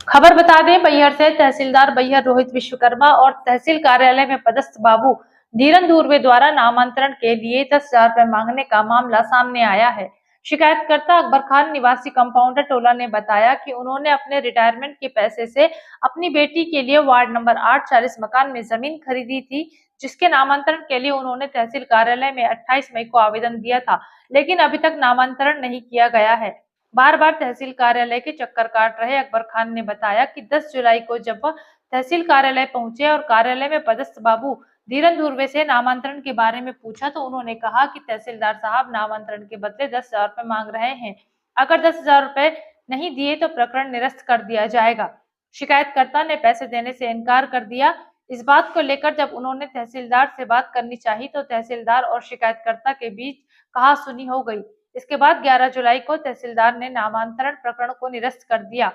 खबर बता दें, बैहर से तहसीलदार बैहर रोहित विश्वकर्मा और तहसील कार्यालय में पदस्थ बाबू धीरन धुर्वे द्वारा नामांतरण के लिए 10,000 रुपए मांगने का मामला सामने आया है। शिकायतकर्ता अकबर खान निवासी कंपाउंडर टोला ने बताया कि उन्होंने अपने रिटायरमेंट के पैसे से अपनी बेटी के लिए वार्ड नंबर 8 40 मकान में जमीन खरीदी थी, जिसके नामांतरण के लिए उन्होंने तहसील कार्यालय में 28 मई को आवेदन दिया था, लेकिन अभी तक नामांतरण नहीं किया गया है। बार बार तहसील कार्यालय के चक्कर काट रहे अकबर खान ने बताया कि 10 जुलाई को जब वह तहसील कार्यालय पहुंचे और कार्यालय में पदस्थ बाबू धीरन धुर्वे से नामांतरण के बारे में पूछा तो उन्होंने कहा कि तहसीलदार साहब नामांतरण के बदले 10,000 रुपए मांग रहे हैं। अगर 10,000 रुपए नहीं दिए तो प्रकरण निरस्त कर दिया जाएगा। शिकायतकर्ता ने पैसे देने से इनकार कर दिया। इस बात को लेकर जब उन्होंने तहसीलदार से बात करनी चाहिए तो तहसीलदार और शिकायतकर्ता के बीच कहासुनी हो गई। इसके बाद 11 जुलाई को तहसीलदार ने नामांतरण प्रकरण को निरस्त कर दिया,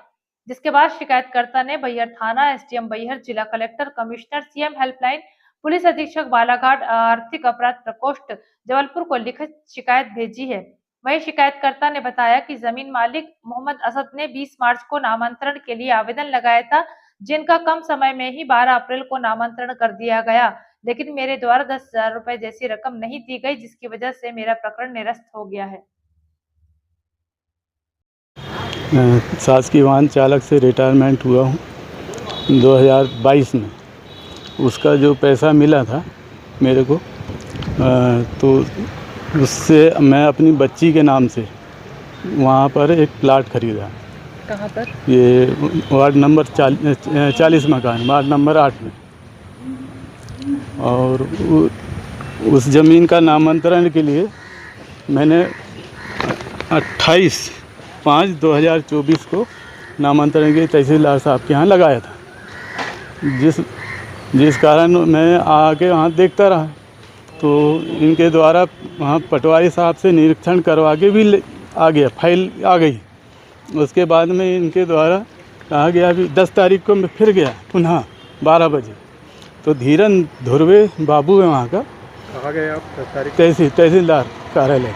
जिसके बाद शिकायतकर्ता ने बैहर थाना, एसडीएम बैहर, जिला collector, commissioner, CM helpline, police अधीक्षक बालाघाट, आर्थिक अपराध प्रकोष्ठ जबलपुर को लिखित शिकायत भेजी है। वहीं शिकायतकर्ता ने बताया कि जमीन मालिक मोहम्मद असद ने 20 मार्च को नामांतरण के लिए आवेदन लगाया था, जिनका कम समय में ही 12 अप्रैल को नामांतरण कर दिया गया, लेकिन मेरे द्वारा 10,000 रुपए जैसी रकम नहीं दी गई, जिसकी वजह से मेरा प्रकरण निरस्त हो गया है। शासकीय वाहन चालक से रिटायरमेंट हुआ हूँ 2022 में। उसका जो पैसा मिला था मेरे को तो उससे मैं अपनी बच्ची के नाम से वहाँ पर एक प्लाट खरीदा। कहाँ पर? ये वार्ड नंबर 40 मकान, वार्ड नंबर 8 में। और उस ज़मीन का नामांतरण के लिए मैंने 28/5/2024 को नामांतरण के तहसीलदार साहब के यहाँ लगाया था, जिस कारण मैं आके वहाँ देखता रहा। तो इनके द्वारा वहाँ पटवारी साहब से निरीक्षण करवा के भी आ गया, फाइल आ गई। उसके बाद में इनके द्वारा कहा गया अभी 10 तारीख को मैं फिर गया पुनः 12 बजे। तो धीरन धुर्वे बाबू है वहाँ का। कहाँ गए आप 10 तारीख? तहसीलदार कार्यालय।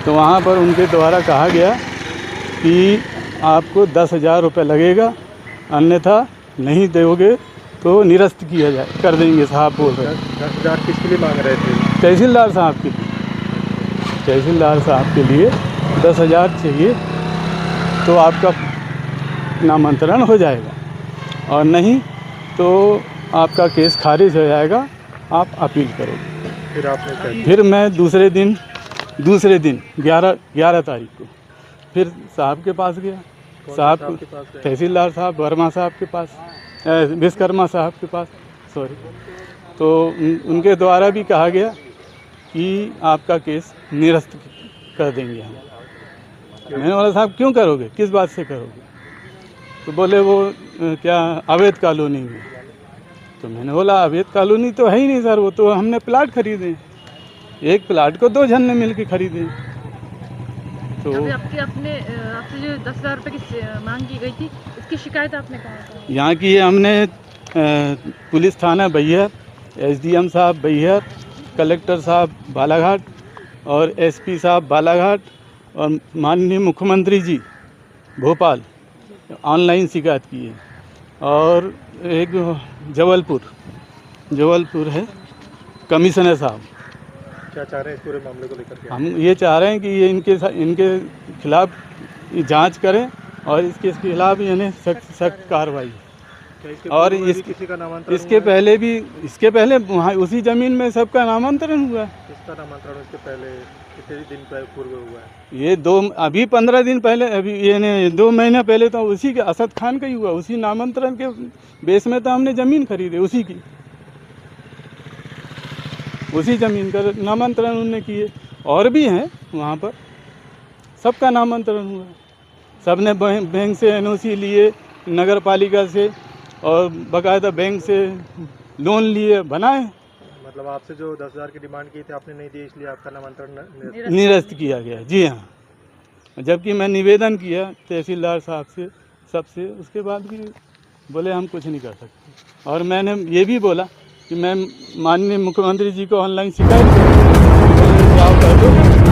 तो वहाँ पर उनके द्वारा कहा गया कि आपको 10,000 रुपये लगेगा, अन्यथा नहीं दोगे तो निरस्त किया जाए कर देंगे साहब बोल रहे हैं। 10,000 किसके लिए मांग रहे थे? तहसीलदार साहब के लिए। तहसीलदार साहब के लिए 10,000 चाहिए तो आपका नामांतरण हो जाएगा, और नहीं तो आपका केस खारिज हो जाएगा, आप अपील करोगे। फिर मैं दूसरे दिन 11 तारीख को फिर साहब के पास गया। साहब तहसीलदार साहब वर्मा साहब के पास, विश्वकर्मा साहब के पास, सॉरी। तो उनके द्वारा भी कहा गया कि आपका केस निरस्त कर देंगे हम। मैंने बोला साहब क्यों करोगे, किस बात से करोगे? तो बोले वो क्या अवैध कॉलोनी में। तो मैंने बोला अवैध कॉलोनी तो है ही नहीं सर, वो तो हमने प्लाट खरीदे, एक प्लाट को 2 जन ने मिल के खरीदे। तो आपसे जो 10,000 रुपए की मांग की गई थी, इसकी शिकायत आपने कहाँ की? यहाँ की हमने पुलिस थाना बैहर, एसडीएम साहब बैहर, कलेक्टर साहब बालाघाट और एसपी साहब बालाघाट और माननीय मुख्यमंत्री जी भोपाल ऑनलाइन शिकायत की है। और एक जबलपुर है कमिश्नर साहब। क्या चाह रहे हैं इस पूरे मामले को लेकर के? हम ये चाह रहे हैं कि ये इनके खिलाफ जांच करें और इसके खिलाफ यानी सख्त कार्रवाई। और इसके पहले वहाँ उसी ज़मीन में सबका नामांतरण हुआ है। किसका नामांतरण इसके पहले कितने दिन पूर्व हुआ है? ये 15 दिन पहले, अभी ये 2 महीने पहले तो उसी के असद खान का ही हुआ। उसी नामांतरण के बेस में तो हमने ज़मीन खरीदी, उसी की, उसी ज़मीन का नामांतरण उन्होंने किए। और भी हैं वहाँ पर, सबका नामांतरण हुआ। सब ने बैंक से एनओसी लिए, नगर पालिका से, और बाकायदा बैंक से लोन लिए, बनाए। मतलब आपसे जो 10,000 की डिमांड की थी आपने नहीं दी, इसलिए आपका नामांतरण निरस्त किया गया। जी हाँ, जबकि मैं निवेदन किया तहसीलदार साहब से, सबसे, उसके बाद भी बोले हम कुछ नहीं कर सकते। और मैंने ये भी बोला कि कि मैं माननीय मुख्यमंत्री जी को ऑनलाइन शिकायत करूँ, जाओ कर दो।